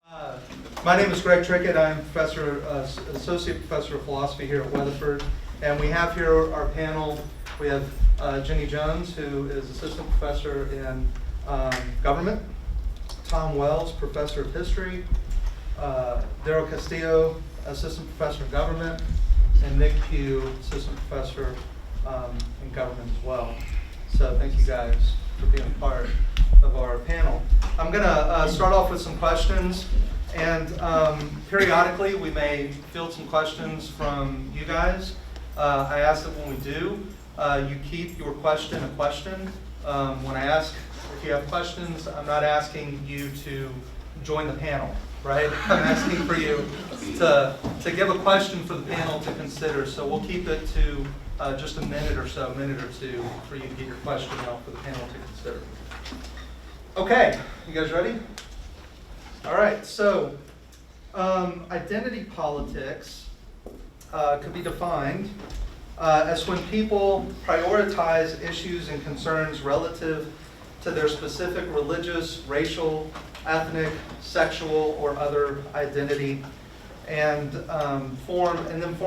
My name is Greg Trickett. I'm associate professor of philosophy here at Weatherford, and we have here our panel. We have Jennie Jones, who is assistant professor in government, Tom Wells, professor of history, Darrell Castillo, assistant professor of government, and Nick Pugh, assistant professor in government as well. So thank you guys for being part of our panel. I'm going to start off with some questions, and periodically we may field some questions from you guys. I ask that when we do, you keep your question a question. When I ask if you have questions, I'm not asking you to join the panel, right? I'm asking for you to give a question for the panel to consider. So we'll keep it to just a minute or two for you to get your question out for the panel to consider. Okay, you guys ready? All right, so identity politics could be defined as when people prioritize issues and concerns relative to their specific religious, racial, ethnic, sexual, or other identity, and form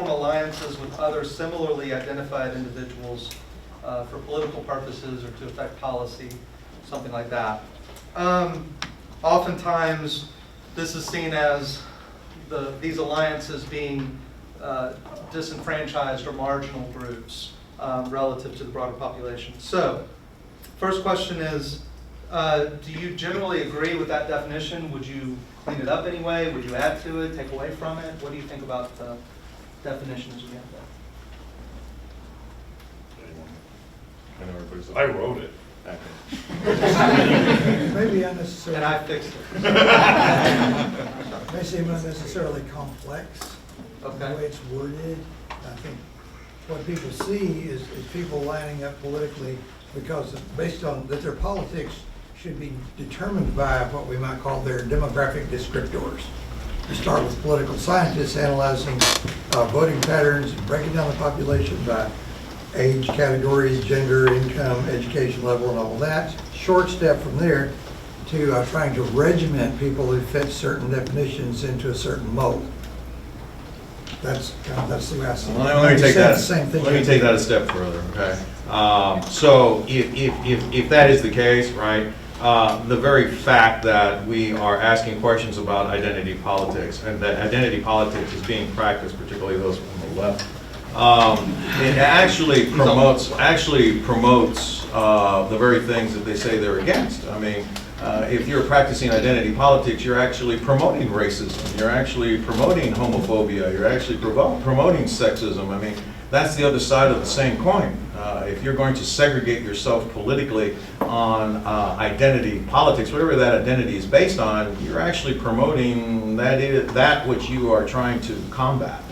alliances with other similarly identified individuals for political purposes or to affect policy, something like that. Oftentimes, this is seen as these alliances being disenfranchised or marginal groups relative to the broader population. So, first question is, do you generally agree with that definition? Would you clean it up anyway? Would you add to it, take away from it? What do you think about the definitions we have there? I wrote it. Maybe unnecessarily. And I fixed it. May seem unnecessarily complex. Okay. The way it's worded. I think what people see is people lining up politically because based on that their politics should be determined by what we might call their demographic descriptors. We start with political scientists analyzing voting patterns, breaking down the population by age categories, gender, income, education level, and all that. Short step from there to trying to regiment people who fit certain definitions into a certain mold. That's the way I see it. Let me take that. Same thing. Let me take that a step further. Okay. So if that is the case, right? The very fact that we are asking questions about identity politics and that identity politics is being practiced, particularly those from the left. It actually promotes the very things that they say they're against. I mean, if you're practicing identity politics, you're actually promoting racism. You're actually promoting homophobia. You're actually promoting sexism. I mean, that's the other side of the same coin. If you're going to segregate yourself politically on identity politics, whatever that identity is based on, you're actually promoting that which you are trying to combat.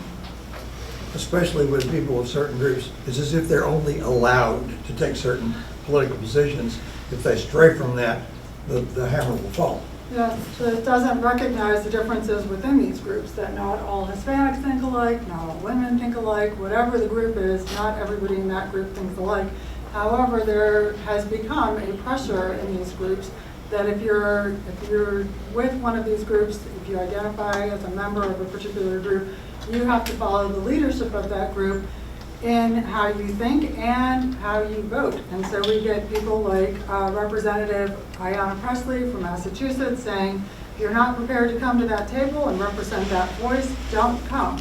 Especially with people of certain groups, it's as if they're only allowed to take certain political positions. If they stray from that, the hammer will fall. Yes, so it doesn't recognize the differences within these groups, that not all Hispanics think alike, not all women think alike, whatever the group is, not everybody in that group thinks alike. However, there has become a pressure in these groups that if you're with one of these groups, if you identify as a member of a particular group, you have to follow the leadership of that group in how you think and how you vote. And so we get people like Representative Ayanna Pressley from Massachusetts saying, if you're not prepared to come to that table and represent that voice, don't come.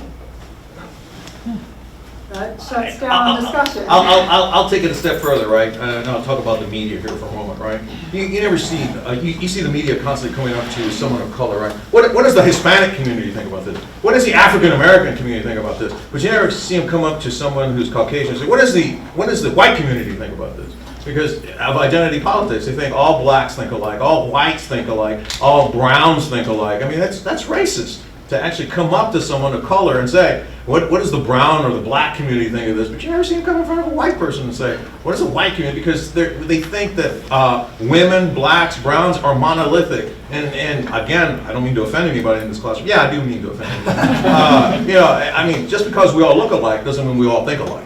That shuts down discussion. I'll take it a step further, right? And I'll talk about the media here for a moment, right? You never see, you see the media constantly coming up to someone of color, right? What does the Hispanic community think about this? What does the African American community think about this? But you never see them come up to someone who's Caucasian and say, what does the white community think about this? Because of identity politics, they think all blacks think alike, all whites think alike, all browns think alike. I mean, that's racist to actually come up to someone of color and say, what does the brown or the black community think of this? But you never see them come in front of a white person and say, what does the white community? Because they think that women, blacks, browns are monolithic. And again, I don't mean to offend anybody in this classroom. Yeah, I do mean to offend anybody. I mean, just because we all look alike doesn't mean we all think alike.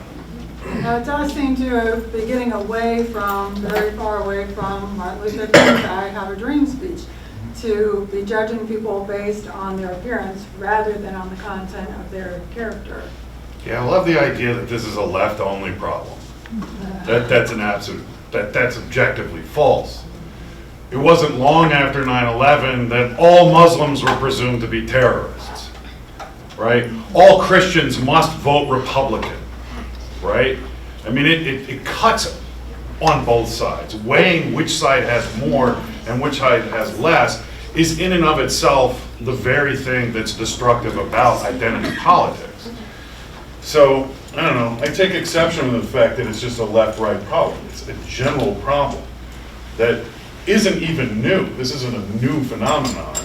Now, it does seem to be getting away from, very far away from Martin Luther King's I Have a Dream speech, to be judging people based on their appearance rather than on the content of their character. Yeah, I love the idea that this is a left-only problem. That's an absolute, that's objectively false. It wasn't long after 9/11 that all Muslims were presumed to be terrorists, right? All Christians must vote Republican, right? I mean, it cuts on both sides. Weighing which side has more and which side has less is in and of itself the very thing that's destructive about identity politics. So, I don't know, I take exception with the fact that it's just a left-right problem. It's a general problem that isn't even new. This isn't a new phenomenon.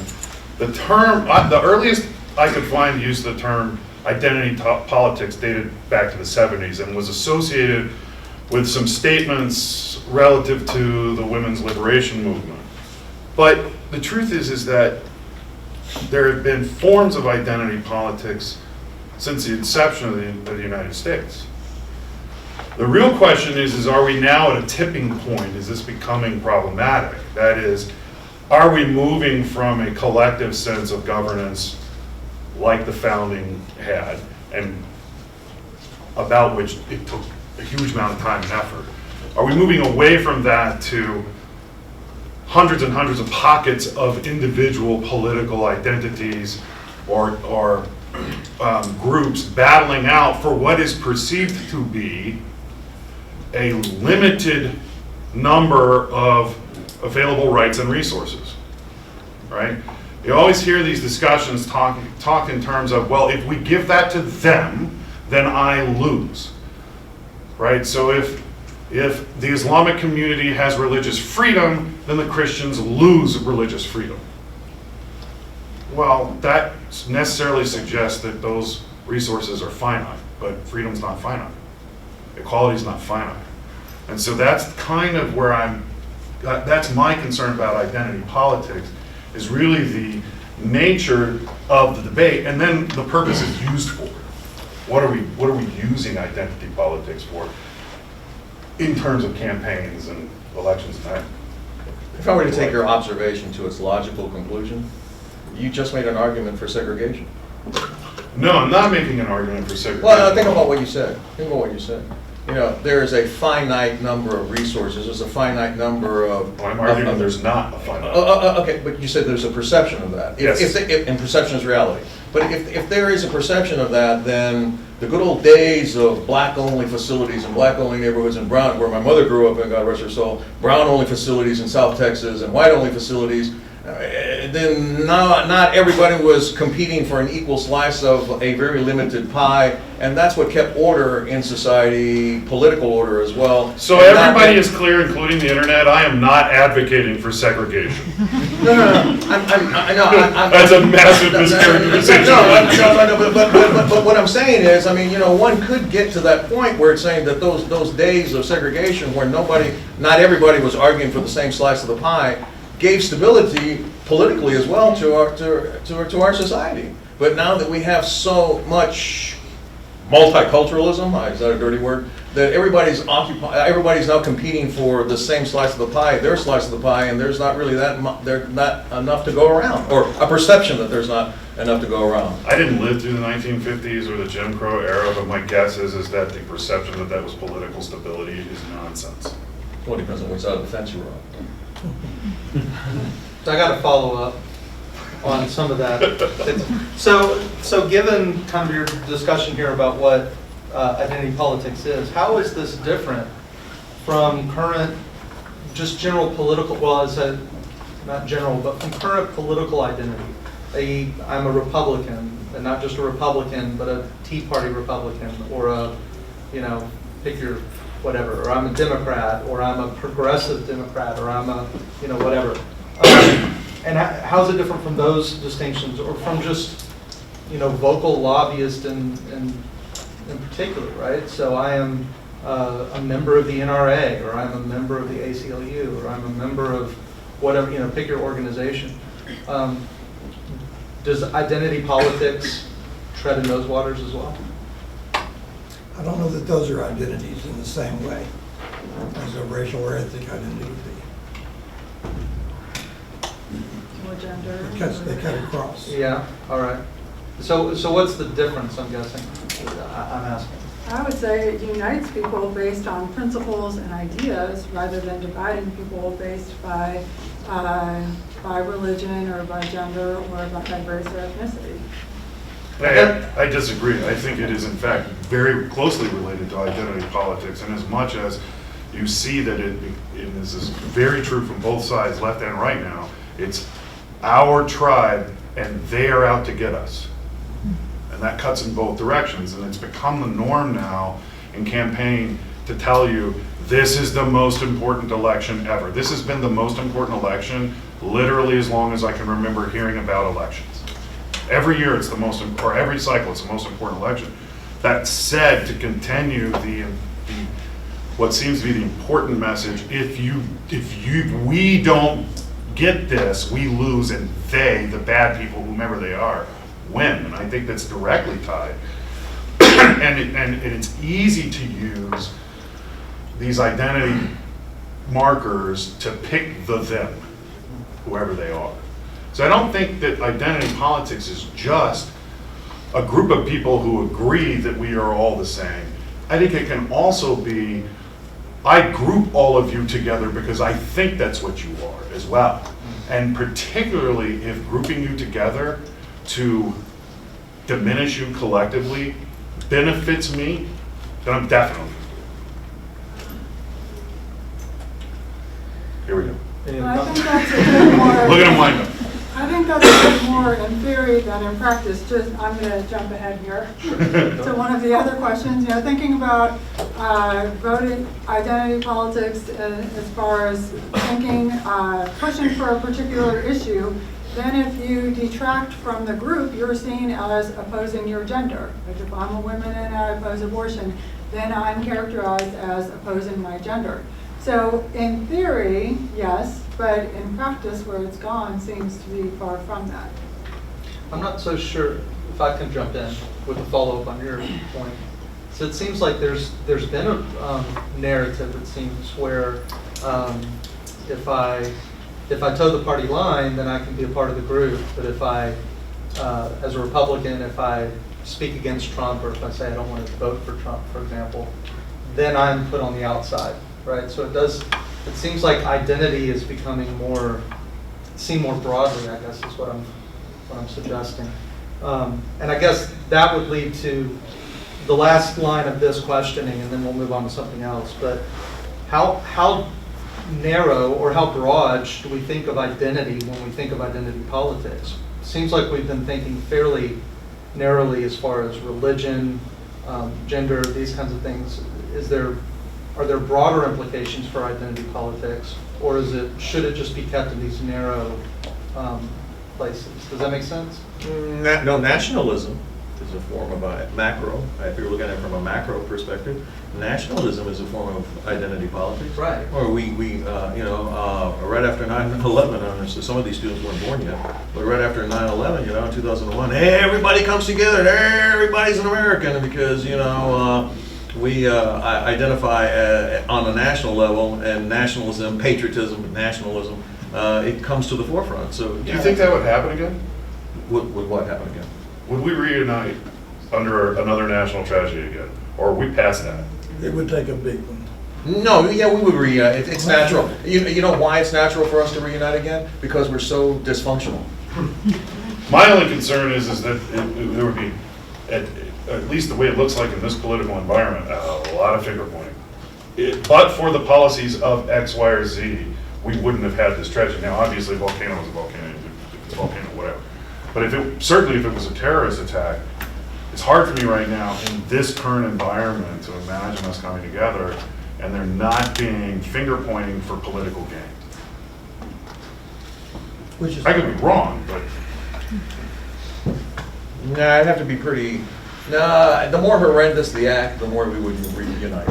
The term, the earliest I could find use of the term identity politics dated back to the 70s and was associated with some statements relative to the women's liberation movement. But the truth is that there have been forms of identity politics since the inception of the United States. The real question is are we now at a tipping point? Is this becoming problematic? That is, are we moving from a collective sense of governance like the founding had, and about which it took a huge amount of time and effort? Are we moving away from that to hundreds and hundreds of pockets of individual political identities or groups battling out for what is perceived to be a limited number of available rights and resources, right? You always hear these discussions talk in terms of, well, if we give that to them, then I lose, right? So if the Islamic community has religious freedom, then the Christians lose religious freedom. Well, that necessarily suggests that those resources are finite, but freedom's not finite. Equality's not finite. And so that's kind of where that's my concern about identity politics, is really the nature of the debate, and then the purpose it's used for. What are we using identity politics for in terms of campaigns and elections tonight? If I were to take your observation to its logical conclusion, you just made an argument for segregation. No, I'm not making an argument for segregation. Well, think about what you said. Think about what you said. You know, there is a finite number of resources. There's a finite number of. Well, I'm arguing there's not a finite. Okay, but you said there's a perception of that. Yes. And perception is reality. But if there is a perception of that, then the good old days of black-only facilities and black-only neighborhoods in Brown, where my mother grew up in, God rest her soul, brown-only facilities in South Texas and white-only facilities, then not everybody was competing for an equal slice of a very limited pie, and that's what kept order in society, political order as well. So And everybody is clear, including the internet, I am not advocating for segregation. No. That's a massive mischaracterization. No, but what I'm saying is, I mean, you know, one could get to that point where it's saying that those days of segregation where not everybody was arguing for the same slice of the pie, gave stability politically as well to our society. But now that we have so much multiculturalism, is that a dirty word? That everybody's now competing for the same slice of the pie, their slice of the pie, and there's not really there's not enough to go around, or a perception that there's not enough to go around. I didn't live through the 1950s or the Jim Crow era, but my guess is that the perception that was political stability is nonsense. Well, it depends on which side of the fence you're on. So I got to follow up on some of that. So given kind of your discussion here about what identity politics is, how is this different from current, just general political, well, it's not general, but from current political identity? I'm a Republican, and not just a Republican, but a Tea Party Republican, or pick your whatever, or I'm a Democrat, or I'm a progressive Democrat, or I'm a, whatever. And how's it different from those distinctions, or from just, vocal lobbyist in particular, right? So I am a member of the NRA, or I'm a member of the ACLU, or I'm a member of whatever, pick your organization. Does identity politics tread in those waters as well? I don't know that those are identities in the same way as a racial or ethnic identity would be. gender. They cut across. Yeah, all right. So what's the difference, I'm guessing? I'm asking. I would say it unites people based on principles and ideas rather than dividing people based by religion or by gender or by race or ethnicity. I disagree. I think it is in fact very closely related to identity politics, and as much as you see that this is very true from both sides, left and right now, it's our tribe and they are out to get us. And that cuts in both directions, and it's become the norm now in campaign to tell you this is the most important election ever. This has been the most important election literally as long as I can remember hearing about elections. Every year it's the most, or every cycle it's the most important election. That said, to continue what seems to be the important message, if we don't get this, we lose, and they, the bad people, whomever they are, win. And I think that's directly tied. and it's easy to use these identity markers to pick the them, whoever they are. So I don't think that identity politics is just a group of people who agree that we are all the same. I think it can also be, I group all of you together because I think that's what you are as well. And particularly if grouping you together to diminish you collectively benefits me, then I'm definitely. Here we go. I think that's a bit more. Look at him wind up. I think that's a bit more in theory than in practice. I'm going to jump ahead here to one of the other questions. Thinking about voting identity politics as far as thinking, pushing for a particular issue. Then if you detract from the group, you're seen as opposing your gender. Like if I'm a woman and I oppose abortion, then I'm characterized as opposing my gender. So in theory, yes, but in practice where it's gone seems to be far from that. I'm not so sure if I can jump in with a follow-up on your point. So it seems like there's been a narrative, it seems, where if I toe the party line, then I can be a part of the group. But if I, as a Republican, if I speak against Trump, or if I say I don't want to vote for Trump, for example, then I'm put on the outside, right? So it seems like identity is becoming seen more broadly, I guess is what I'm suggesting. And I guess that would lead to the last line of this questioning, and then we'll move on to something else. But how narrow or how broad should we think of identity when we think of identity politics? Seems like we've been thinking fairly narrowly as far as religion, gender, these kinds of things. Are there broader implications for identity politics, or should it just be kept in these narrow places? Does that make sense? No, nationalism is a form of macro. If you're looking at it from a macro perspective, nationalism is a form of identity politics. Right. Or we right after 9/11, some of these students weren't born yet, but right after 9/11, in 2001, hey, everybody comes together, everybody's an American because, we identify on a national level, and nationalism, patriotism, nationalism, it comes to the forefront. So, Do you think that would happen again? Would what happen again? Would we reunite under another national tragedy again? Or are we past that? It would take a big one. No, yeah, we would reunite. It's natural. You know why it's natural for us to reunite again? Because we're so dysfunctional. My only concern is that there would be, at least the way it looks like in this political environment, a lot of finger pointing. But for the policies of X, Y, or Z, we wouldn't have had this tragedy. Now, obviously, a volcano is a volcano, if it's a volcano, whatever. But certainly if it was a terrorist attack, it's hard for me right now in this current environment to imagine us coming together and there not being finger pointing for political gain. Which is I could be wrong, but Nah, it'd have to be pretty. Nah, the more horrendous the act, the more we would reunite.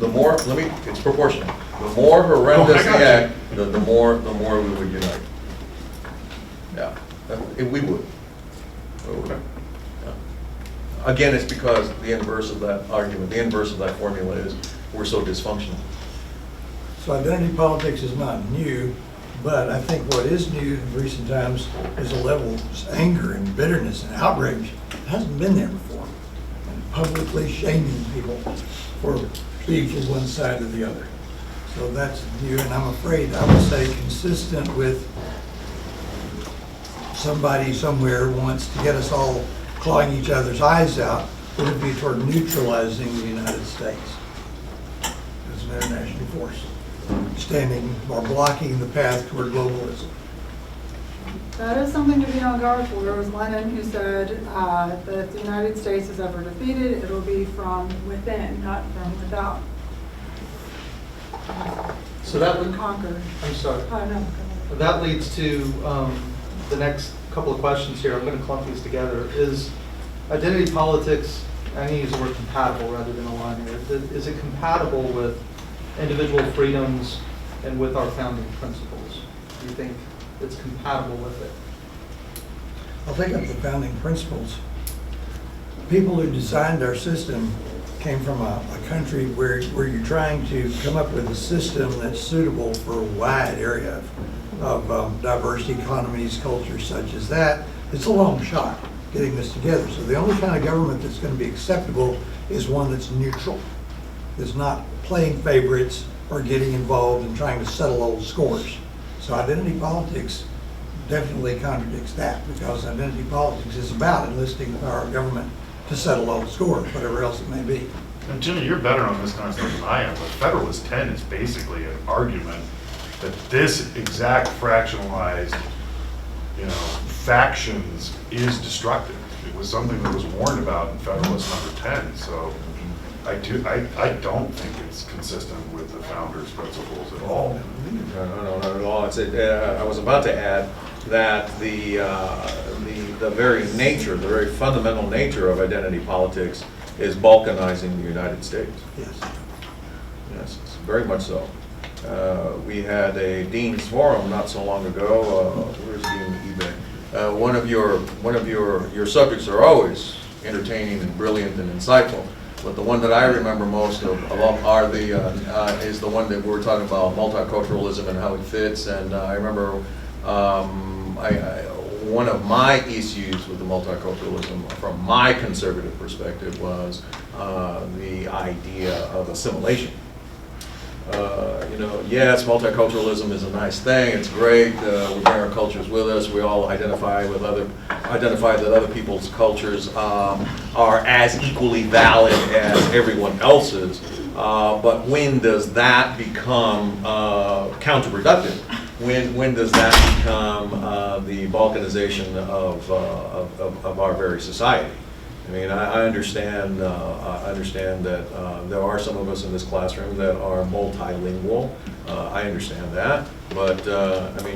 It's proportional. The more horrendous the act, the more we would unite. Yeah, we would. okay. Again, it's because the inverse of that argument, the inverse of that formula is we're so dysfunctional. So identity politics is not new. But I think what is new in recent times is a level of anger and bitterness and outrage. It hasn't been there before. And publicly shaming people for being from one side or the other. So that's new, and I'm afraid, I would say, consistent with somebody somewhere wants to get us all clawing each other's eyes out, it would be toward neutralizing the United States as an international force, standing or blocking the path toward globalism. That is something to be on guard for. There was Lenin who said that if the United States is ever defeated, it'll be from within, not from without. So that would, Conquer. I'm sorry. Oh, no. That leads to the next couple of questions here. I'm going to clump these together. Is identity politics, I'm going to use the word compatible rather than align here. Is it compatible with individual freedoms and with our founding principles? Do you think it's compatible with it? I'll take up the founding principles. People who designed our system came from a country where you're trying to come up with a system that's suitable for a wide area of diverse economies, cultures such as that. It's a long shot getting this together. So the only kind of government that's going to be acceptable is one that's neutral, that's not playing favorites or getting involved in trying to settle old scores. So identity politics definitely contradicts that, because identity politics is about enlisting the power of government to settle old scores, whatever else it may be. And Jennie, you're better on this kind of stuff than I am, but Federalist 10 is basically an argument that this exact fractionalized, factions is destructive. It was something that was warned about in Federalist number 10, so I don't think it's consistent with the founders' principles at all. No, not at all. I was about to add that the very nature, the very fundamental nature of identity politics is balkanizing the United States. Yes. Yes, very much so. We had a Dean's Forum not so long ago. Where's Dean eBay? One of your subjects are always entertaining and brilliant and insightful. But the one that I remember most of all is the one that we were talking about, multiculturalism and how it fits. And I remember one of my issues with the multiculturalism from my conservative perspective was the idea of assimilation. Yes, multiculturalism is a nice thing. It's great. We bring our cultures with us. We all identify that other people's cultures are as equally valid as everyone else's. But when does that become counterproductive? When does that become the balkanization of our very society? I mean, I understand that there are some of us in this classroom that are multilingual. I understand that, but we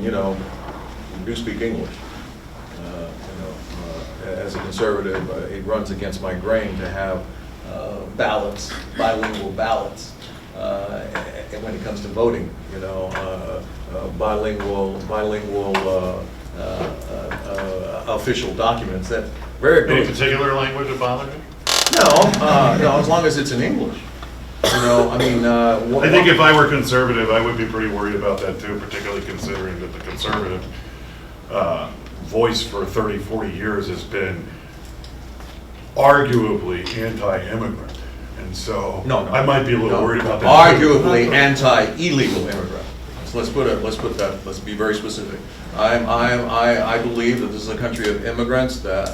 do speak English. As a conservative, it runs against my grain to have ballots, bilingual ballots, and when it comes to voting, bilingual official documents that. Any particular language that bothers you? No, as long as it's in English. I think if I were conservative, I would be pretty worried about that too, particularly considering that the conservative voice for 30, 40 years has been arguably anti-immigrant. And so I might be a little worried about that. Arguably anti-illegal immigrant. So let's be very specific. I believe that this is a country of immigrants. That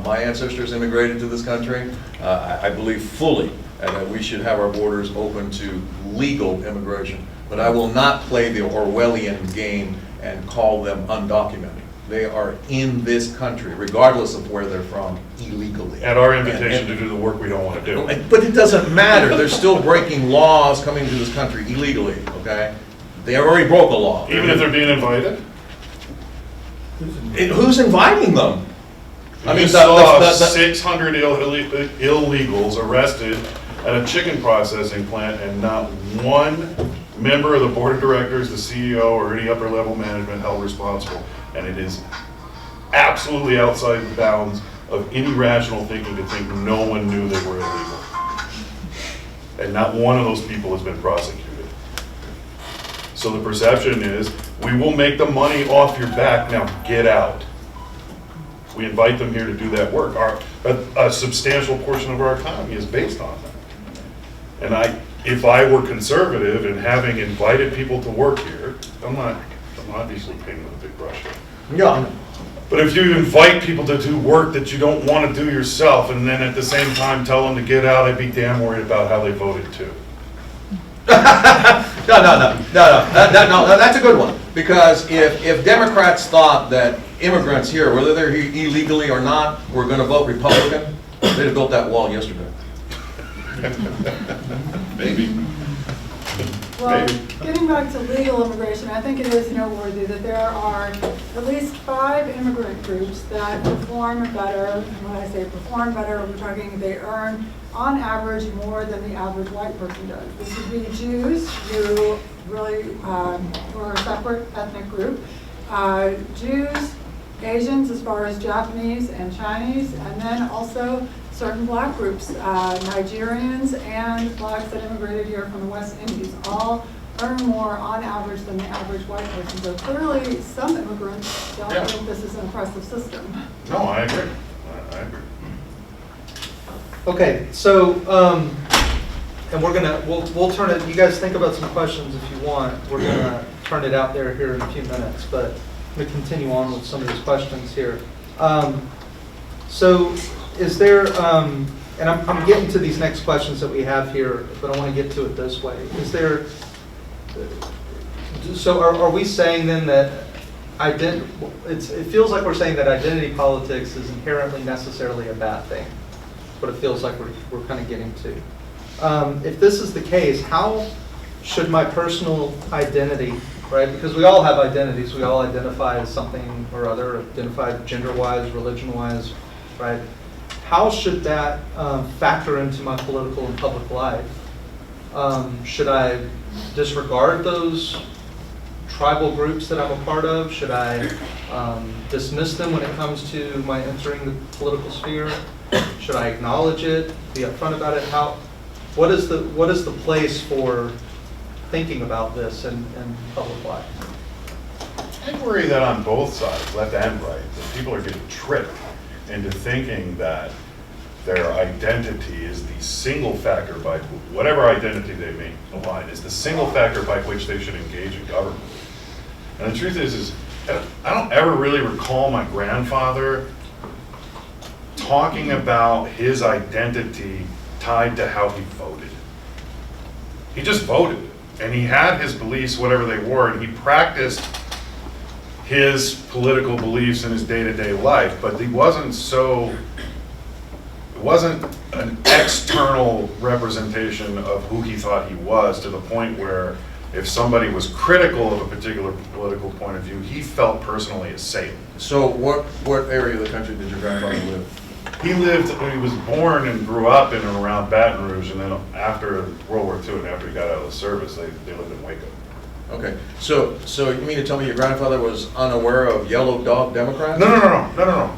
my ancestors immigrated to this country. I believe fully that we should have our borders open to legal immigration. But I will not play the Orwellian game and call them undocumented. They are in this country, regardless of where they're from, illegally. At our invitation to do the work we don't want to do. But it doesn't matter. They're still breaking laws coming to this country illegally, okay? They already broke a law. Even if they're being invited? Who's inviting them? You saw 600 illegals arrested at a chicken processing plant, and not one member of the board of directors, the CEO, or any upper level management held responsible. And it is absolutely outside the bounds of any rational thinking to think no one knew they were illegal. And not one of those people has been prosecuted. So the perception is, we will make the money off your back, now get out. We invite them here to do that work. A substantial portion of our economy is based on that. And if I were conservative and having invited people to work here, I'm obviously painting with a big brush here. Yeah. But if you invite people to do work that you don't want to do yourself, and then at the same time tell them to get out, I'd be damn worried about how they voted too. No, that's a good one. Because if Democrats thought that immigrants here, whether they're here illegally or not, were going to vote Republican, they'd have built that wall yesterday. Maybe. Well, Maybe. getting back to legal immigration, I think it is noteworthy that there are at least 5 immigrant groups that perform better. And when I say perform better, we're talking they earn on average more than the average white person does. This would be Jews, who really who are a separate ethnic group. Jews, Asians as far as Japanese and Chinese, and then also certain black groups, Nigerians and blacks that immigrated here from the West Indies, all earn more on average than the average white person. So clearly, some immigrants don't think this is an oppressive system. No, I agree. I agree. Okay, so, and we'll turn it, you guys think about some questions if you want. We're gonna turn it out there here in a few minutes, but I'm gonna continue on with some of these questions here. So is there, and I'm getting to these next questions that we have here, but I want to get to it this way. Is there, so are we saying then that it feels like we're saying that identity politics is inherently necessarily a bad thing? What it feels like we're kind of getting to. If this is the case, how should my personal identity, right? Because we all have identities. We all identify as something or other, identify gender-wise, religion-wise, right? How should that factor into my political and public life? Should I disregard those tribal groups that I'm a part of? Should I dismiss them when it comes to my entering the political sphere? Should I acknowledge it, be upfront about it? What is the place for thinking about this in public life? I worry that on both sides, left and right, that people are getting tricked into thinking that their identity is the single factor by whatever identity they may align is the single factor by which they should engage in government. And the truth is I don't ever really recall my grandfather talking about his identity tied to how he voted. He just voted, and he had his beliefs, whatever they were, and he practiced his political beliefs in his day-to-day life, but it wasn't an external representation of who he thought he was, to the point where if somebody was critical of a particular political point of view, he felt personally assailed. So what area of the country did your grandfather live? He was born and grew up in and around Baton Rouge, and then after World War II and after he got out of the service, they lived in Waco. Okay, so you mean to tell me your grandfather was unaware of yellow dog Democrats? No.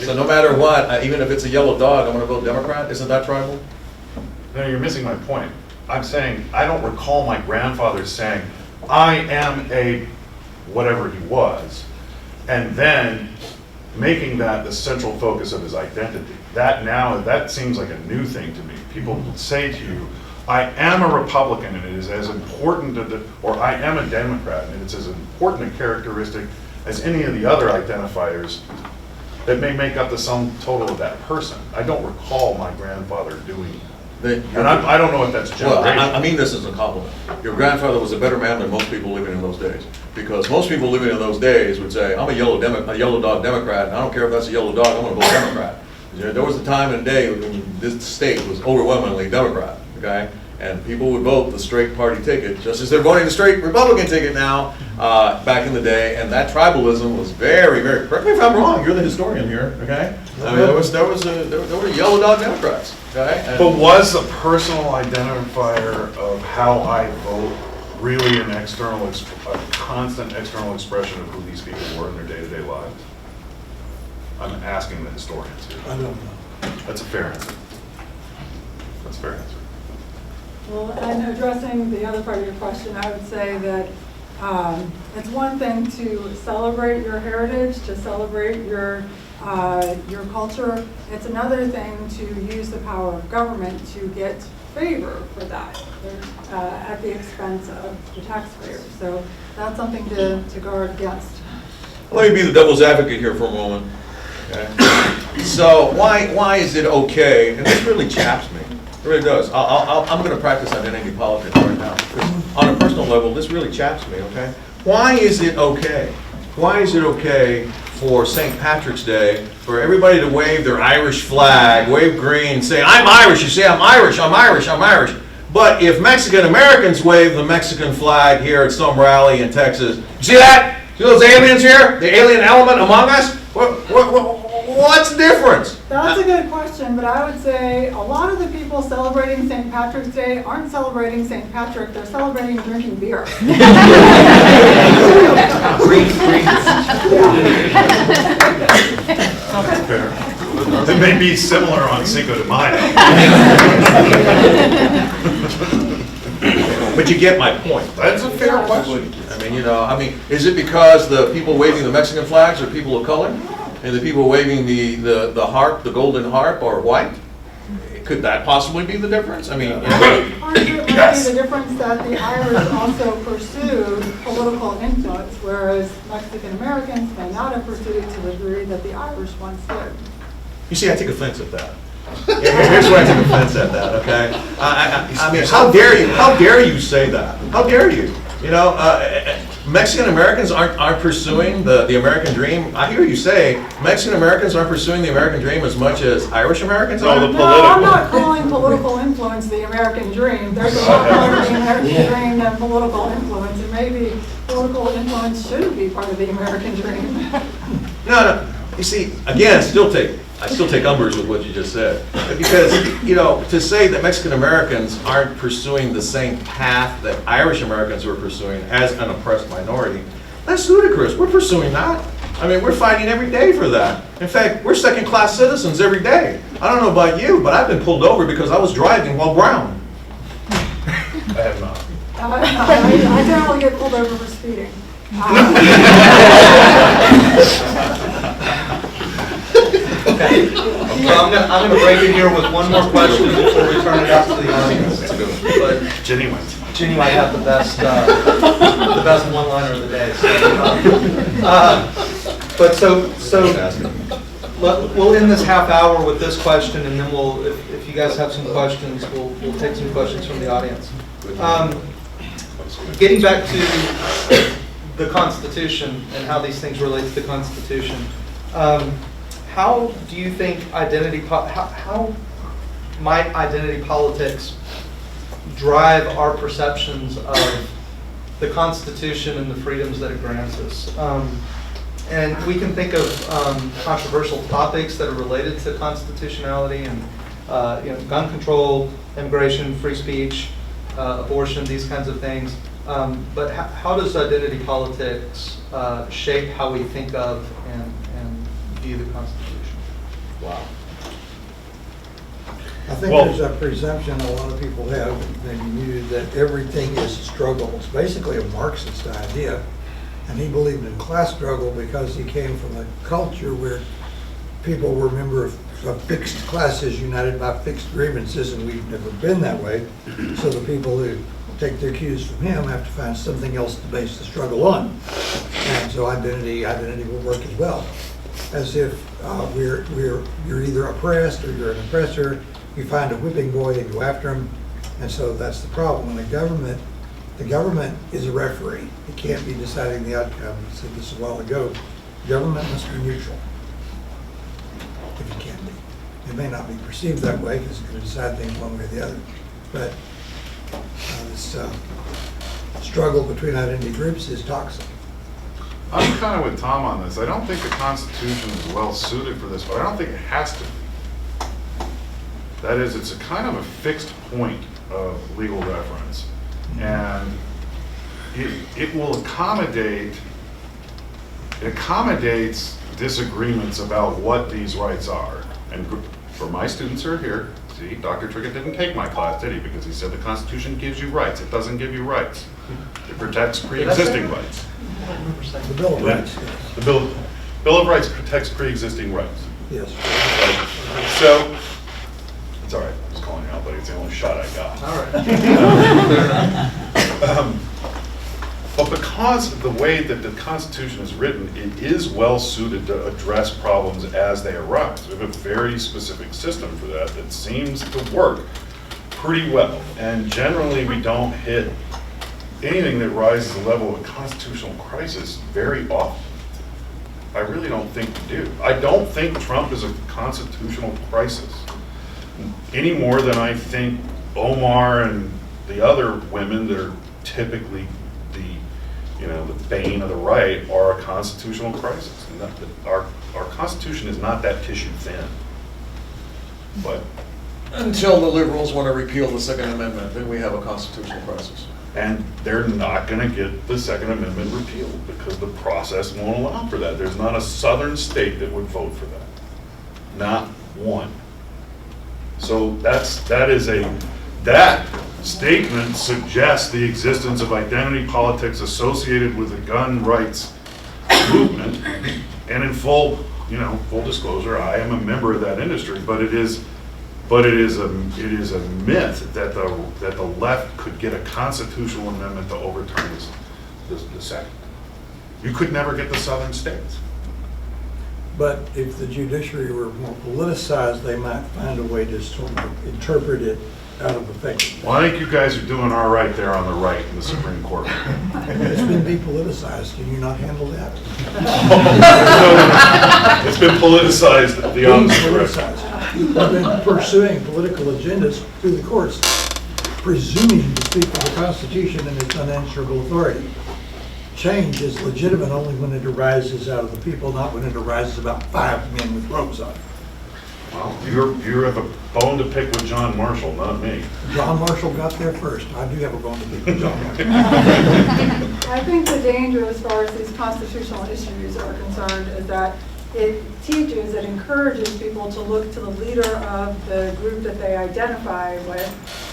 So no matter what, even if it's a yellow dog, I'm going to vote Democrat? Isn't that tribal? No, you're missing my point. I'm saying, I don't recall my grandfather saying, I am a whatever he was, and then making that the central focus of his identity. That seems like a new thing to me. People would say to you, I am a Republican, and it is as important or I am a Democrat, and it's as important a characteristic as any of the other identifiers that may make up the sum total of that person. I don't recall my grandfather doing that. And I don't know if that's generational. Well, I mean this as a compliment. Your grandfather was a better man than most people living in those days. Because most people living in those days would say, I'm a yellow dog Democrat, and I don't care if that's a yellow dog, I'm going to vote Democrat. There was a time and a day when this state was overwhelmingly Democrat, okay? And people would vote the straight party ticket, just as they're voting the straight Republican ticket now, back in the day. And that tribalism was very, very, correct me if I'm wrong, you're the historian here, okay? I mean, there were yellow dog Democrats, okay? But was a personal identifier of how I vote really a constant external expression of who these people were in their day-to-day lives? I'm asking the historians here. I don't know. That's a fair answer. That's a fair answer. Well, and addressing the other part of your question, I would say that It's one thing to celebrate your heritage, to celebrate your culture. It's another thing to use the power of government to get favor for that at the expense of the taxpayers. So that's something to guard against. Let me be the devil's advocate here for a moment. Okay? So why is it okay, and this really chaps me, it really does. I'm going to practice identity politics right now. On a personal level, this really chaps me, okay? Why is it okay? Why is it okay for St. Patrick's Day for everybody to wave their Irish flag, wave green, say, I'm Irish, you say, I'm Irish, I'm Irish, I'm Irish. But if Mexican Americans wave the Mexican flag here at some rally in Texas, you see that? See those aliens here? The alien element among us? What's the difference? That's a good question, but I would say a lot of the people celebrating St. Patrick's Day aren't celebrating St. Patrick, they're celebrating drinking beer. It may be similar on Cinco de Mayo. But you get my point. That's a fair question. I mean, is it because the people waving the Mexican flags are people of color? And the people waving the harp, the golden harp, are white? Could that possibly be the difference? I mean, Part of it might be the difference that the Irish also pursued political influence, whereas Mexican Americans may not have pursued it to the degree that the Irish once did. you see, I take offense at that. Here's where I take offense at that, okay? I mean, how dare you? How dare you say that? How dare you? You know, Mexican Americans aren't pursuing the American dream. I hear you say Mexican Americans aren't pursuing the American dream as much as Irish Americans are. No, I'm not calling political influence the American dream. There's a lot more to the American dream than political influence, and maybe political influence shouldn't be part of the American dream. No. You see, again, I still take umbrage with what you just said. Because, you know, to say that Mexican Americans aren't pursuing the same path that Irish Americans were pursuing as an oppressed minority, that's ludicrous. We're pursuing that. I mean, we're fighting every day for that. In fact, we're second-class citizens every day. I don't know about you, but I've been pulled over because I was driving while brown. I have not. I generally get pulled over for speeding. Okay. Well, I'm going to break it here with one more question before we turn it out to the audience. But Jenny wins. Jennie might have the best one-liner of the day. We'll end this half hour with this question, and then if you guys have some questions, we'll take some questions from the audience. Getting back to the Constitution and how these things relate to the Constitution. How do you think how might identity politics drive our perceptions of the Constitution and the freedoms that it grants us? And we can think of controversial topics that are related to constitutionality and gun control, immigration, free speech, abortion, these kinds of things. But how does identity politics shape how we think of and view the Constitution? Wow. I think there's a presumption a lot of people have, maybe you, that everything is a struggle. It's basically a Marxist idea. And he believed in class struggle because he came from a culture where people were members of fixed classes united by fixed grievances, and we've never been that way. So the people who take their cues from him have to find something else to base the struggle on. And so identity will work as well. As if you're either oppressed or you're an oppressor. You find a whipping boy and go after him. And so that's the problem. And the government is a referee. It can't be deciding the outcome. I said this a while ago. Government must be neutral, if it can be. It may not be perceived that way because it's going to decide things one way or the other. But this struggle between identity groups is toxic. I'm kind of with Tom on this. I don't think the Constitution is well suited for this, but I don't think it has to be. That is, it's a kind of a fixed point of legal reference. And it will accommodates disagreements about what these rights are. And for my students who are here, see, Dr. Trickett didn't take my class, did he? Because he said the Constitution gives you rights. It doesn't give you rights. It protects pre-existing rights. The Bill of Rights, The Bill of Rights protects pre-existing rights. yes. So, it's all right, I was calling you out, but it's the only shot I got. All right. But because of the way that the Constitution is written, it is well suited to address problems as they arise. We have a very specific system for that that seems to work pretty well. And generally, we don't hit anything that rises to the level of a constitutional crisis very often. I really don't think we do. I don't think Trump is a constitutional crisis any more than I think Omar and the other women that are typically the bane of the right are a constitutional crisis. And our Constitution is not that tissue thin. But Until the liberals want to repeal the Second Amendment, then we have a constitutional crisis. and they're not going to get the Second Amendment repealed because the process won't allow for that. There's not a southern state that would vote for that. Not one. So that statement suggests the existence of identity politics associated with the gun rights movement. And in full disclosure, I am a member of that industry, but it is a myth that the left could get a constitutional amendment to overturn the second. You could never get the southern states. But if the judiciary were more politicized, they might find a way to sort of interpret it out of effect. Well, I think you guys are doing all right there on the right in the Supreme Court. It's been depoliticized. Can you not handle that? No, it's been politicized the opposite direction. Politicized. We've been pursuing political agendas through the courts, presuming to speak for the Constitution and its unanswerable authority. Change is legitimate only when it arises out of the people, not when it arises about 5 men with robes on. Well, you have a bone to pick with John Marshall, not me. John Marshall got there first. I do have a bone to pick with John Marshall. I think the danger as far as these constitutional issues are concerned is that it encourages people to look to the leader of the group that they identify with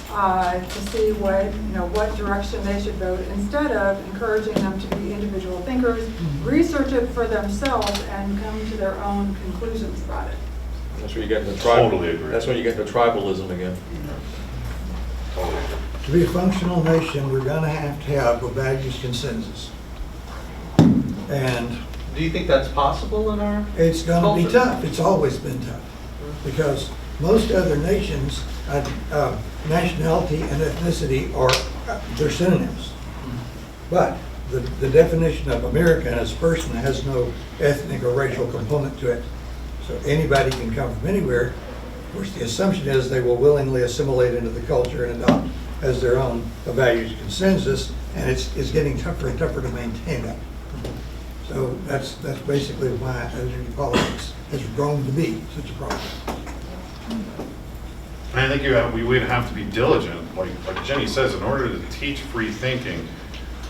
to see what direction they should vote, instead of encouraging them to be individual thinkers, research it for themselves, and come to their own conclusions about it. That's where you get into Totally agree. That's when you get into tribalism again. Totally agree. To be a functional nation, we're going to have a values consensus. And Do you think that's possible in our it's going to be culture? tough. It's always been tough. Because most other nations, nationality and ethnicity they're synonyms. But the definition of American as a person has no ethnic or racial component to it. So anybody can come from anywhere. Of course, the assumption is they will willingly assimilate into the culture and adopt as their own a values consensus, and it's getting tougher and tougher to maintain that. So that's basically why identity politics has grown to be such a problem. I think we would have to be diligent, like Jenny says, in order to teach free thinking,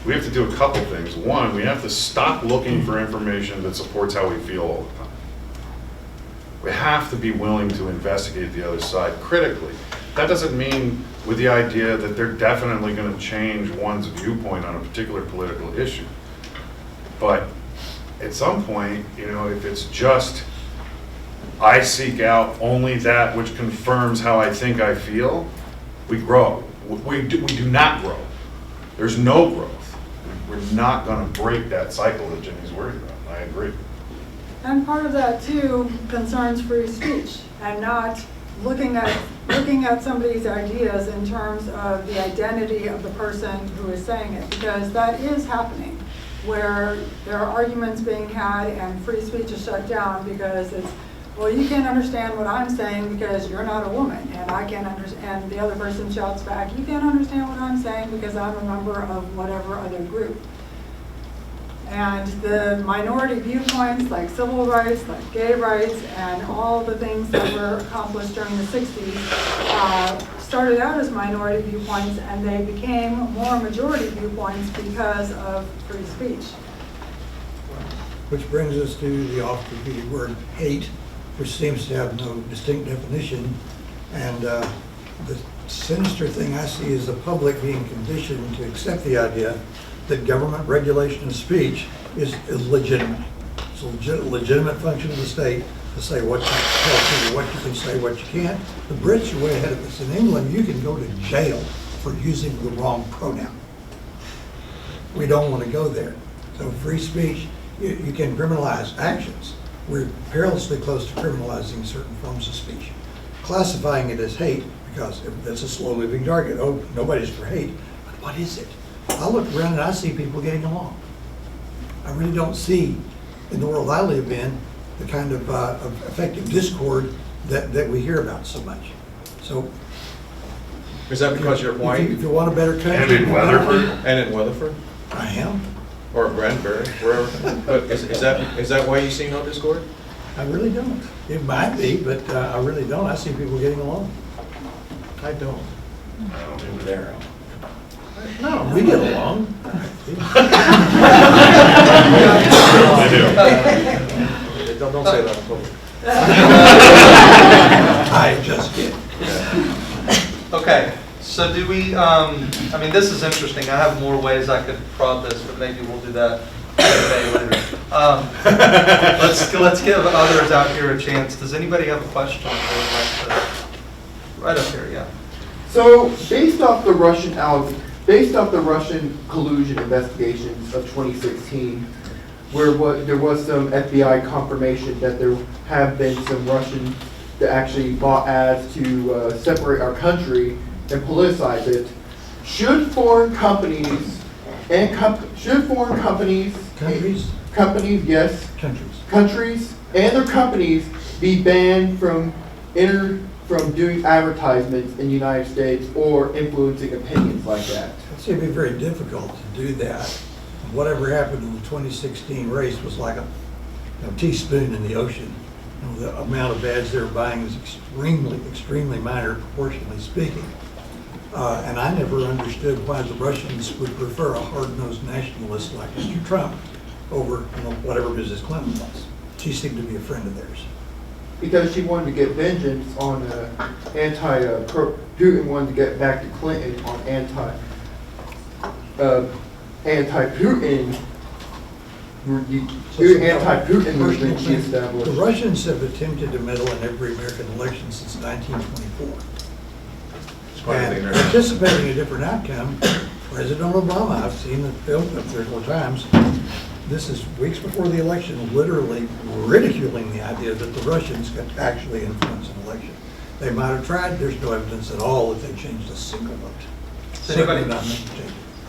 we have to do a couple things. One, we have to stop looking for information that supports how we feel all the time. We have to be willing to investigate the other side critically. That doesn't mean with the idea that they're definitely going to change one's viewpoint on a particular political issue. But at some point, if it's just, I seek out only that which confirms how I think I feel, we grow. We do not grow. There's no growth. We're not going to break that cycle that Jenny's worried about. I agree. And part of that too concerns free speech, and not looking at somebody's ideas in terms of the identity of the person who is saying it, because that is happening, where there are arguments being had and free speech is shut down because it's, well, you can't understand what I'm saying because you're not a woman, and I can't understand, and the other person shouts back, you can't understand what I'm saying because I'm a member of whatever other group. And the minority viewpoints, like civil rights, like gay rights, and all the things that were accomplished during the 60s, started out as minority viewpoints, and they became more majority viewpoints because of free speech. Which brings us to the oft-repeated word hate. which seems to have no distinct definition. And the sinister thing I see is the public being conditioned to accept the idea that government regulation of speech is illegitimate. It's a legitimate function of the state to say what you tell people, what you can say, what you can't. The Brits are way ahead of us. In England, you can go to jail for using the wrong pronoun. We don't want to go there. So free speech, you can criminalize actions. We're perilously close to criminalizing certain forms of speech. Classifying it as hate, because that's a slow-moving target. Oh, nobody's for hate. But what is it? I look around and I see people getting along. I really don't see, in the world I live in, the kind of effective discord that we hear about so much. So, Is that because you're white? if you want a better country. And in Weatherford? And in Weatherford? I am. Or Brandbury, wherever. But is that why you see no discord? I really don't. It might be, but I really don't. I see people getting along. I don't. Darrell. No, we get along. I do. Don't say that in public. I just did. Okay, so do we, I mean, this is interesting. I have more ways I could prod this, but maybe we'll do that later. Let's give others out here a chance. Does anybody have a question? Right up here, yeah. So, based off the Russian collusion investigations of 2016, where there was some FBI confirmation that there have been some Russians that actually bought ads to separate our country and politicize it, should foreign companies and countries and their companies be banned from doing advertisements in the United States or influencing opinions like that? It's going to be very difficult to do that. Whatever happened in the 2016 race was like a teaspoon in the ocean. The amount of ads they were buying is extremely minor, proportionally speaking. And I never understood why the Russians would prefer a hard-nosed nationalist like Mr. Trump over whatever Mrs. Clinton was. She seemed to be a friend of theirs. Because she wanted to get vengeance on Putin wanted to get back to Clinton on anti-Putin movement she established. The Russians have attempted to meddle in every American election since 1924. And anticipating a different outcome, President Obama, I've seen the film 3 or 4 times, this is weeks before the election, literally ridiculing the idea that the Russians could actually influence an election. They might have tried, there's no evidence at all that they changed a single vote.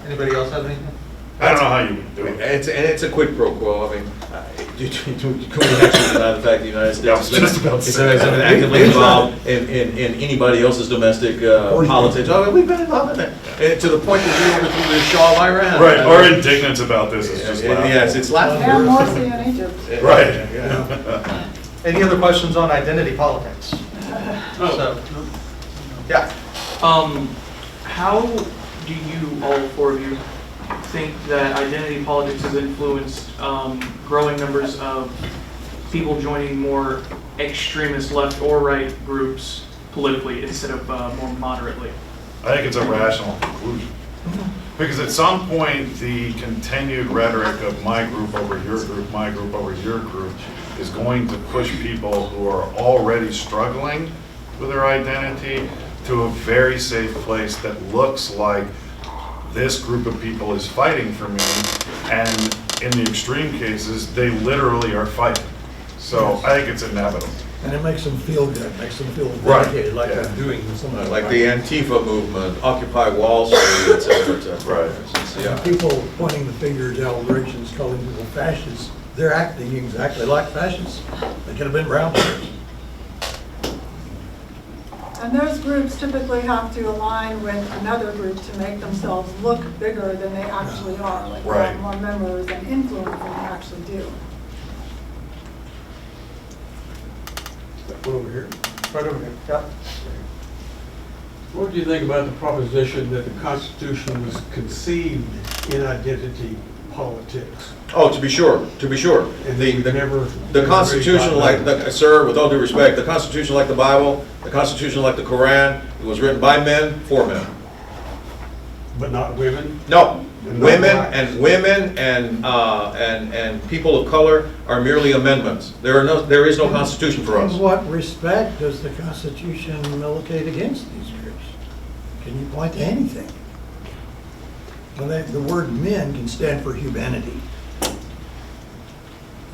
Anybody else have anything? I don't know how you would do it. It's a quid pro quo. I mean, can we actually deny the fact the United States has been actively involved in anybody else's domestic politics? Oh, we've been involved in it. To the point that we overthrew the Shah of Iran. Right, our indignance about this is just laughable. Yes, it's laughable. And Morsi in Egypt. Right. Yeah. Any other questions on identity politics? So, yeah. How do you, all 4 of you, think that identity politics has influenced growing numbers of people joining more extremist left or right groups politically instead of more moderately? I think it's a rational conclusion. Because at some point, the continued rhetoric of my group over your group, my group over your group, is going to push people who are already struggling with their identity to a very safe place that looks like this group of people is fighting for me, and in the extreme cases, they literally are fighting. So I think it's inevitable. And it makes them feel good, makes them feel Right. vindicated, like Yeah. they're doing something. Like the Antifa movement, Occupy Wall Street, et cetera, et cetera. Right. Yeah. People pointing the finger in all directions, calling people fascists, they're acting exactly like fascists. They could have been brown bears. And those groups typically have to align with another group to make themselves look bigger than they actually are, like Right. have more members and influence than they actually do. Put over here. Right over here. Yeah. What do you think about the proposition that the Constitution was conceived in identity politics. Oh, to be sure, to be sure. And they never. The Constitution, sir, with all due respect, the Constitution, like the Bible, the Constitution, like the Koran, it was written by men, for men. But not women? No, And not women blacks. and people of color are merely amendments. There is no Constitution for us. In what respect does the Constitution militate against these groups? Can you point to anything? Well, the word men can stand for humanity.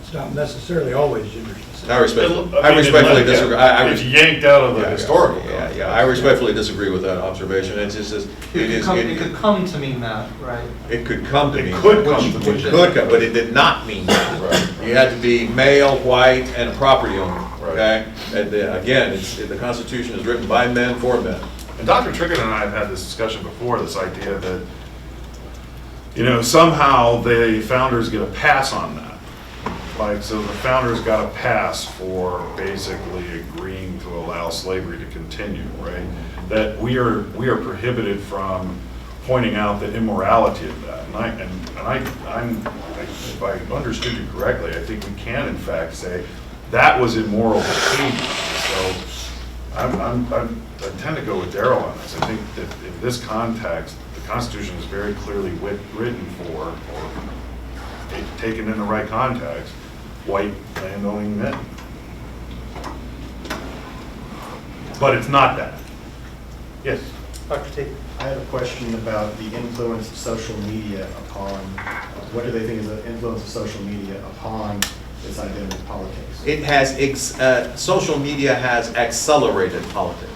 It's not necessarily always gender specific. I respectfully disagree. It's yanked out of the historical. Yeah, I respectfully disagree with that observation. It's just, It could come to mean that, right? it could come to mean. It could that. come to mean It that. could come, but it did not mean that. Right. You had to be male, white, and a property owner, Right. okay? And again, the Constitution is written by men, for men. And Dr. Trickett and I have had this discussion before, this idea that, you know, somehow the founders get a pass on that. Like, so the founders got a pass for basically agreeing to allow slavery to continue, right? That we are prohibited from pointing out the immorality of that. If I understood you correctly, I think we can in fact say that was immoral behavior. So I tend to go with Darrell on this. I think that in this context, the Constitution is very clearly written for, or taken in the right context, white landowning men. But it's not that. Yes? Dr. T. I have a question about the influence of social media upon, what do they think is the influence of social media upon this identity politics? It has, social media has accelerated politics.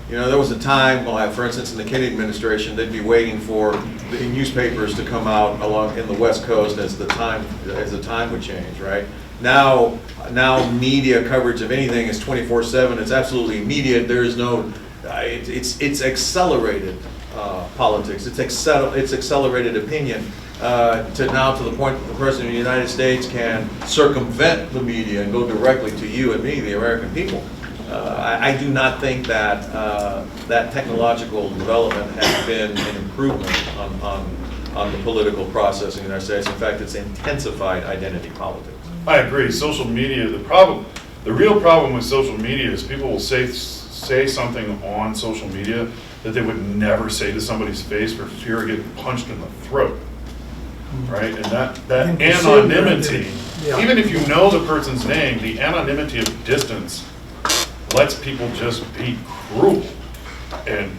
You know, there was a time, well, for instance, in the Kennedy administration, they'd be waiting for the newspapers to come out along in the West Coast as the time would change, right? Now media coverage of anything is 24/7. It's absolutely immediate. There is no, it's accelerated politics. It's accelerated opinion to the point that the President of the United States can circumvent the media and go directly to you and me, the American people. I do not think that that technological development has been an improvement on the political process in the United States. In fact, it's intensified identity politics. I agree. Social media, the real problem with social media is people will say something on social media that they would never say to somebody's face for fear of getting punched in the throat. Right? And that anonymity, Yeah. even if you know the person's name, the anonymity of distance lets people just be cruel. And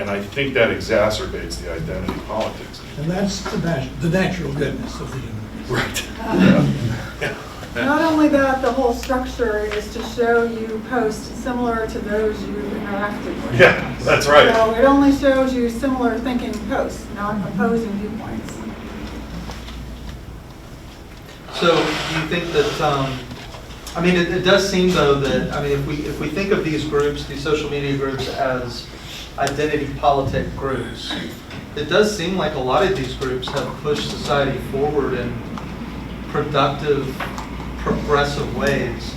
I think that exacerbates the identity politics. And that's the natural goodness of the human race. Right. Not only that, the whole structure is to show you posts similar to those you interacted with. Yeah, that's right. So it only shows you similar thinking posts, not opposing viewpoints. So do you think that, I mean, it does seem though that, I mean, if we think of these groups, these social media groups as identity politic groups, it does seem like a lot of these groups have pushed society forward in productive, progressive ways.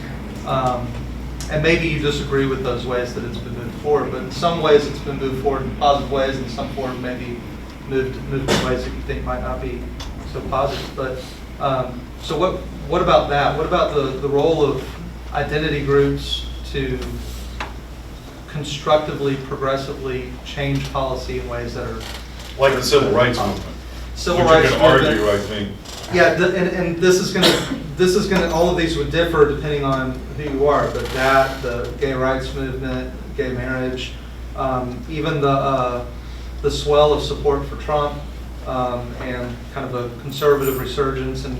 And maybe you disagree with those ways that it's been moved forward, but in some ways it's been moved forward in positive ways, and some forward maybe moved in ways that you think might not be so positive. But so what about that? What about the role of identity groups to constructively, progressively change policy in ways that are Like the civil rights movement. civil which rights you can movement? argue, I think. Yeah, and this is gonna, all of these would differ depending on who you are, but that, the gay rights movement, gay marriage, even the swell of support for Trump, and kind of a conservative resurgence in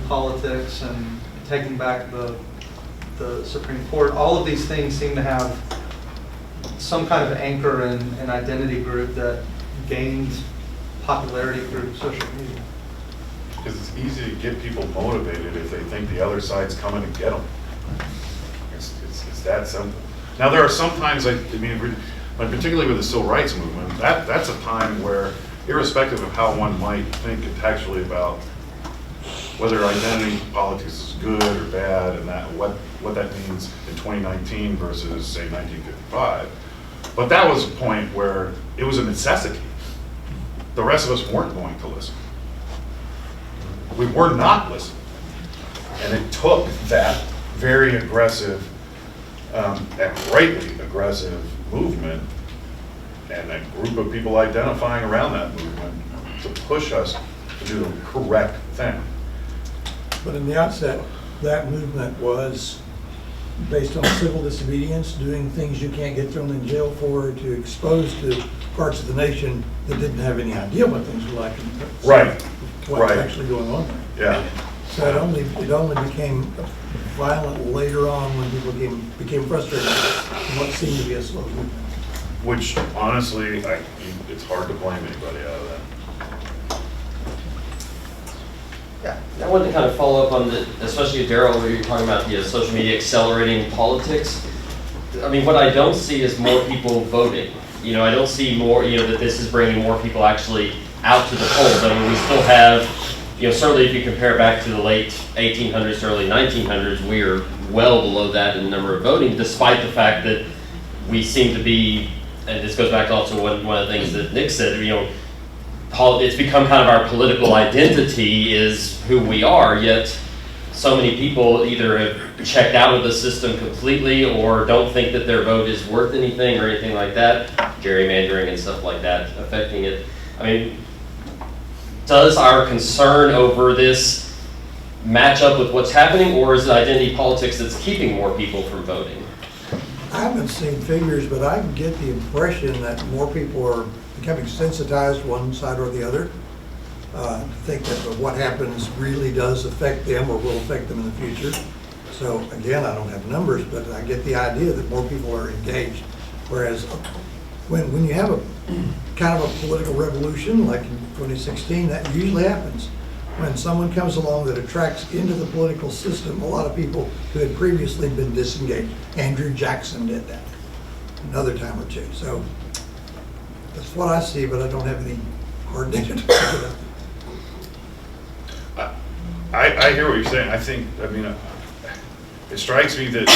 politics and taking back the Supreme Court, all of these things seem to have some kind of anchor in an identity group that gained popularity through social media. Because it's easy to get people motivated if they think the other side's coming to get them. It's that simple. Now, there are some times, like particularly with the civil rights movement, that's a time where, irrespective of how one might think contextually about whether identity politics is good or bad, and that what that means in 2019 versus, say, 1955, but that was a point where it was a necessity. The rest of us weren't going to listen. we were not listening. And it took that very aggressive, and rightly aggressive movement, and a group of people identifying around that movement to push us to do the correct thing. But in the outset, that movement was based on civil disobedience, doing things you can't get thrown in jail for, to expose to parts of the nation that didn't have any idea what things were like. Right. What's Right. actually going on there. Yeah. So it only became violent later on when people became frustrated with what seemed to be a slow movement. Which honestly, it's hard to blame anybody out of that. Yeah. I wanted to kind of follow up on the, especially Darrell, where you're talking about the social media accelerating politics. I mean, what I don't see is more people voting. You know, I don't see more, you know, that this is bringing more people actually out to the polls. I mean, we still have, you know, certainly if you compare back to the late 1800s to early 1900s, we are well below that in the number of voting, despite the fact that we seem to be, and this goes back to also one of the things that Nick said, you know, it's become kind of our political identity is who we are, yet so many people either have checked out of the system completely or don't think that their vote is worth anything or anything like that, gerrymandering and stuff like that affecting it. I mean, does our concern over this match up with what's happening, or is it identity politics that's keeping more people from voting? I haven't seen figures, but I get the impression that more people are becoming sensitized one side or the other. I think that what happens really does affect them or will affect them in the future. So again, I don't have numbers, but I get the idea that more people are engaged. Whereas when you have a kind of a political revolution like in 2016, that usually happens. When someone comes along that attracts into the political system a lot of people who had previously been disengaged. Andrew Jackson did that another time or two. So that's what I see, but I don't have any hard data to back it up. I hear what you're saying. I mean, it strikes me that,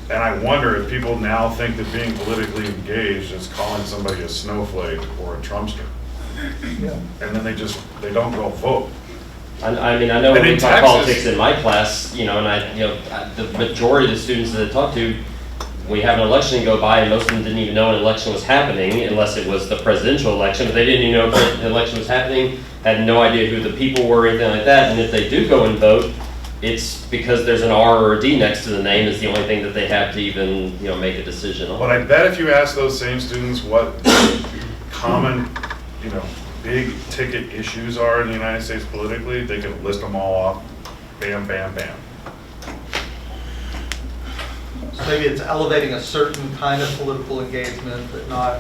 and I wonder if people now think that being politically engaged is calling somebody a snowflake or a Trumpster. Yeah. And then they don't go vote. I mean, I know And when in we talk Texas- politics in my class, you know, and the majority of the students that I talk to, we have an election go by and most of them didn't even know an election was happening unless it was the presidential election, but they didn't even know if the election was happening, had no idea who the people were or anything like that, and if they do go and vote, it's because there's an R or a D next to the name is the only thing that they have to even, you know, make a decision on. But I bet if you ask those same students what common, you know, big ticket issues are in the United States politically, they can list them all off. Bam, bam, bam. So maybe it's elevating a certain kind of political engagement, but not.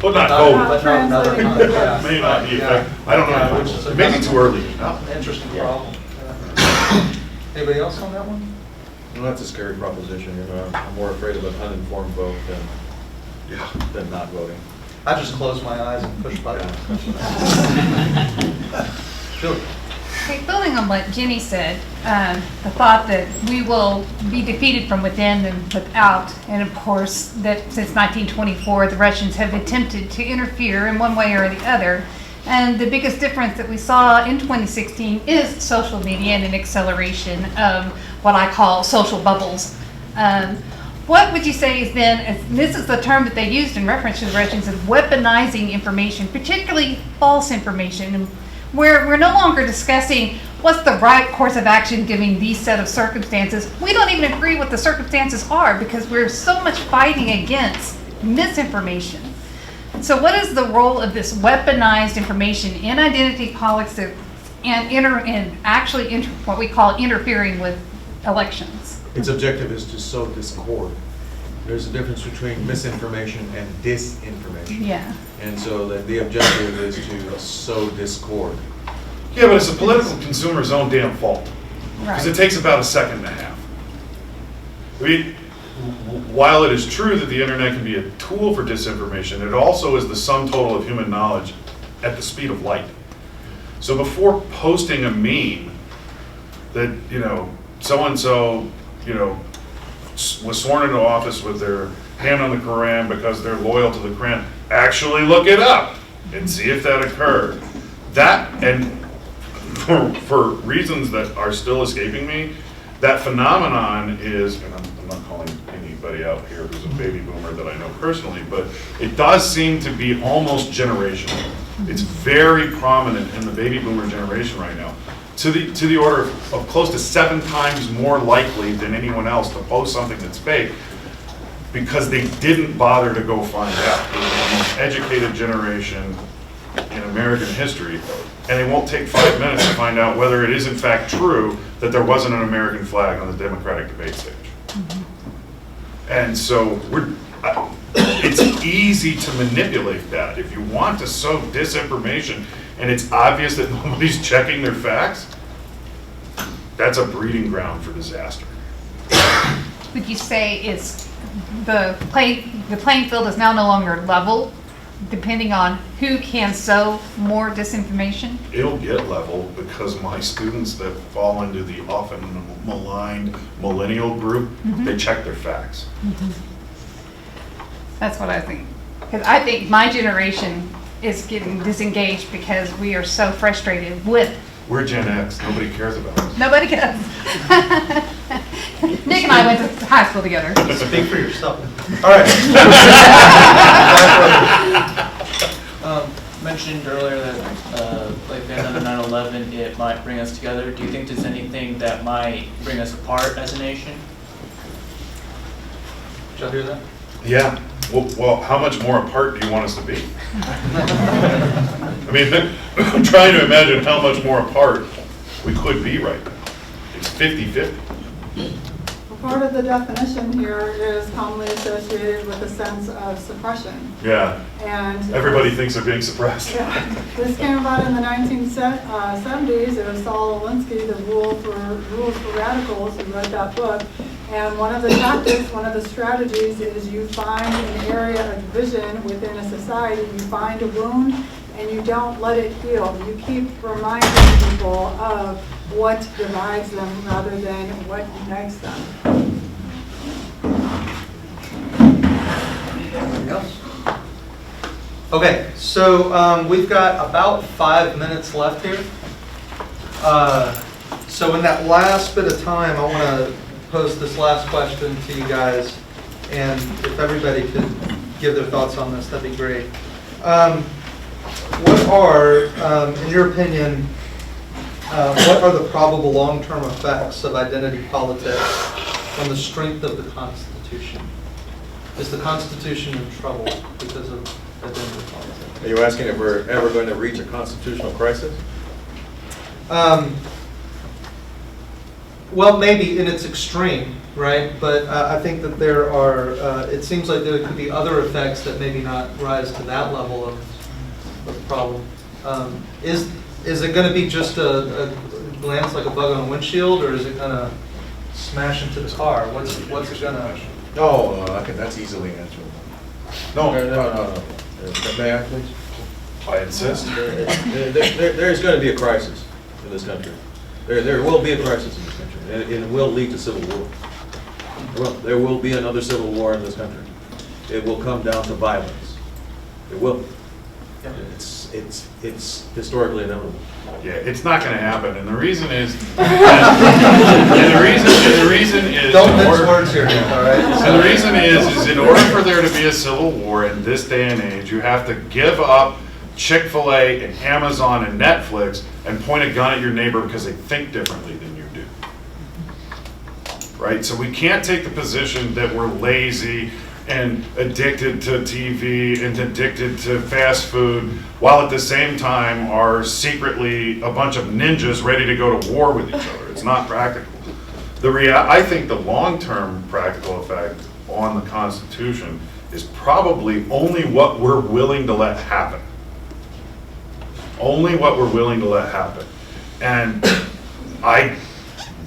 But not Not- vote. But not another kind, yeah. May not be Yeah. effective. I don't Yeah, which is know. It may be too early to know. Interesting Yeah. problem. Yeah. Anybody else on that one? Well, that's a scary proposition, you know, I'm more afraid of an uninformed vote than not voting. I just close my eyes and push buttons. Julie? Okay, building on what Jenny said, the thought that we will be defeated from within and without, and of course that since 1924 the Russians have attempted to interfere in one way or the other, and the biggest difference that we saw in 2016 is social media and an acceleration of what I call social bubbles. What would you say is then, and this is the term that they used in reference to the Russians, of weaponizing information, particularly false information, and where we're no longer discussing what's the right course of action given these set of circumstances. We don't even agree what the circumstances are because we're so much fighting against misinformation. So what is the role of this weaponized information in identity politics and actually what we call interfering with elections? Its objective is to sow discord. There's a difference between misinformation and disinformation. Yeah. And so the objective is to sow discord. Yeah, but it's a political consumer's own damn fault. Because it Right. takes about a second and a half. I mean, while it is true that the internet can be a tool for disinformation, it also is the sum total of human knowledge at the speed of light. So before posting a meme that, you know, so-and-so, you know, was sworn into office with their hand on the Quran because they're loyal to the Quran, actually look it up and see if that occurred. That, and for reasons that are still escaping me, that phenomenon is, and I'm not calling anybody out here who's a baby boomer that I know personally, but it does seem to be almost generational. It's very prominent in the baby boomer generation right now, to the order of close to 7 times more likely than anyone else to post something that's fake, because they didn't bother to go find out. They're the most educated generation in American history, and they won't take 5 minutes to find out whether it is in fact true that there wasn't an American flag on the Democratic debate stage. And so it's easy to manipulate that. If you want to sow disinformation and it's obvious that nobody's checking their facts, that's a breeding ground for disaster. Would you say it's the playing field is now no longer level, depending on who can sow more disinformation? It'll get level because my students that fall into the often maligned millennial group, they check their facts. That's what I think. Because I think my generation is getting disengaged because we are so frustrated with. We're Gen X. Nobody cares about us. Nobody cares. Nick and I went to high school together. Speak for yourself. All right. Mentioned earlier that like another 9/11, it might bring us together. Do you think there's anything that might bring us apart as a nation? Did y'all hear that? Yeah. Well, how much more apart do you want us to be? I mean, I'm trying to imagine how much more apart we could be right now. It's 50-50. Part of the definition here is commonly associated with a sense of suppression. Yeah. And Everybody thinks they're being suppressed. yeah, this came about in the 1970s. It was Saul Alinsky, the Rules for Radicals, who wrote that book. And one of the tactics, one of the strategies is you find an area of division within a society, you find a wound, and you don't let it heal. You keep reminding people of what divides them rather than what unites them. Anything else? Okay, so we've got about 5 minutes left here. So in that last bit of time, I want to pose this last question to you guys, and if everybody could give their thoughts on this, that'd be great. What are, in your opinion, what are the probable long-term effects of identity politics on the strength of the Constitution? Is the Constitution in trouble because of identity politics? Are you asking if we're ever going to reach a constitutional crisis? Well, maybe in its extreme, right? But I think that there are, it seems like there could be other effects that maybe not rise to that level of problem. Is it going to be just a glance like a bug on a windshield, or is it going to smash into the car? What's it going to? No, that's easily answerable. No. May I please? I insist. There's going to be a crisis in this country. There will be a crisis in this country. And it will lead to civil war. Well, there will be another civil war in this country. It will come down to violence. It will. It's historically inevitable. Yeah, it's not going to happen, and the reason is, the reason is, Don't mince words here, Nick, all right? and the reason is in order for there to be a civil war in this day and age, you have to give up Chick-fil-A and Amazon and Netflix and point a gun at your neighbor because they think differently than you do. Right? So we can't take the position that we're lazy and addicted to TV and addicted to fast food, while at the same time are secretly a bunch of ninjas ready to go to war with each other. It's not practical. I think the long-term practical effect on the Constitution is probably only what we're willing to let happen. Only what we're willing to let happen. And I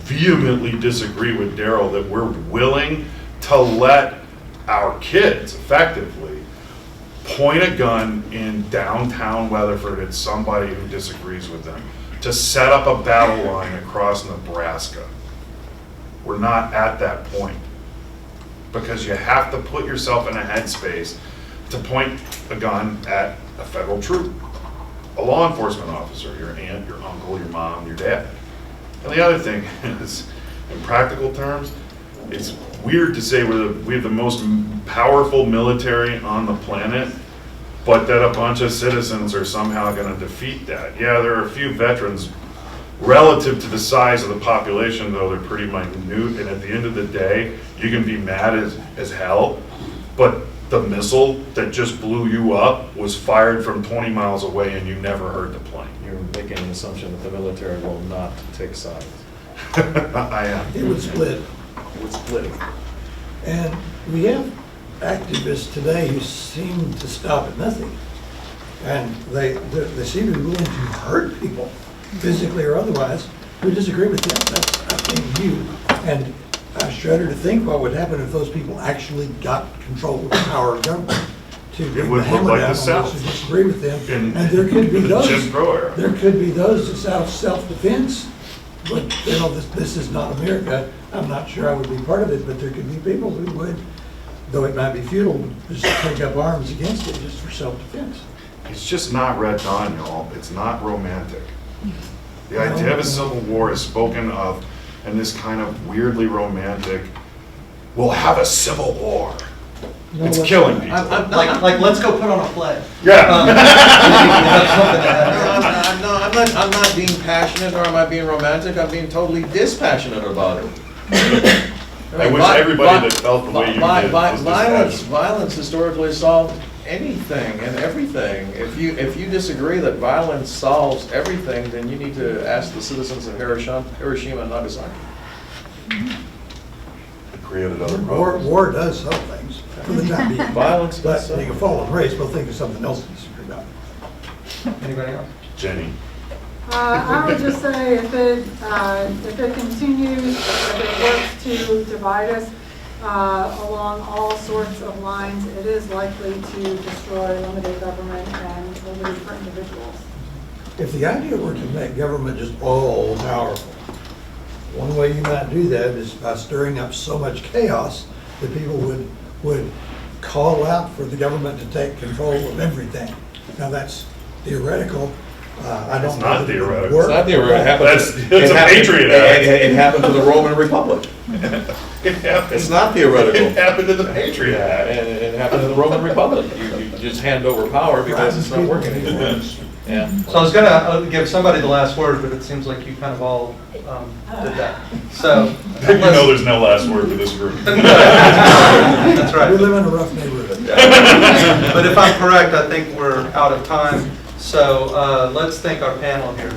vehemently disagree with Darrell that we're willing to let our kids effectively point a gun in downtown Weatherford at somebody who disagrees with them to set up a battle line across Nebraska. We're not at that point, because you have to put yourself in a headspace to point a gun at a federal troop. a law enforcement officer, your aunt, your uncle, your mom, your dad. And the other thing is, in practical terms, it's weird to say we have the most powerful military on the planet, but that a bunch of citizens are somehow going to defeat that. Yeah, there are a few veterans. Relative to the size of the population, though, they're pretty minute, and at the end of the day, you can be mad as hell, but the missile that just blew you up was fired from 20 miles away and you never heard the plane. You're making an assumption that the military will not take sides. I am. It would split. It would split. And we have activists today who seem to stop at nothing. And they seem to be willing to hurt people, physically or otherwise, who disagree with them. That's, I think, you. And I shudder to think what would happen if those people actually got control of the power of government. To It bring would the look hammer like down the on South. those who disagree with them. In And there could be the those. Jim Crow era. There could be those that's out of self-defense, but, you know, this is not America. I'm not sure I would be part of it, but there could be people who would, though it might be futile, just take up arms against it just for self-defense. It's just not Red Dawn, y'all. It's not romantic. The idea of a civil war is spoken of in this kind of weirdly romantic, we'll have a civil war. No, It's let's- killing people. Like, let's go put on a play. Yeah. I'm not being passionate or am I being romantic? I'm being totally dispassionate about it. I wish everybody that felt the way you did was dispassionate. Violence historically solved anything and everything. If you disagree that violence solves everything, then you need to ask the citizens of Hiroshima and Nagasaki. It created other problems. War does some things for the time being. Violence But does some. you can fall in race, we'll think of something else to disagree about. Anybody else? Jenny. I would just say if it continues, if it works to divide us along all sorts of lines, it is likely to destroy limited government and liberty for individuals. If the idea were to make government just all powerful, one way you might do that is by stirring up so much chaos that people would call out for the government to take control of everything. Now that's theoretical. I don't It's know not that it would theoretical. work. It's not the It It's a happened- Patriot Act. It happened to the Roman Republic. It happened. It's not theoretical. It happened to the Patriot Act. And it happened to the Roman Republic. You just hand over power because it's not working anymore. Yeah. So I was gonna give somebody the last word, but it seems like you kind of all did that. So. You know there's no last word for this group. That's We right. live in a rough neighborhood. But if I'm correct, I think we're out of time. So let's thank our panel here.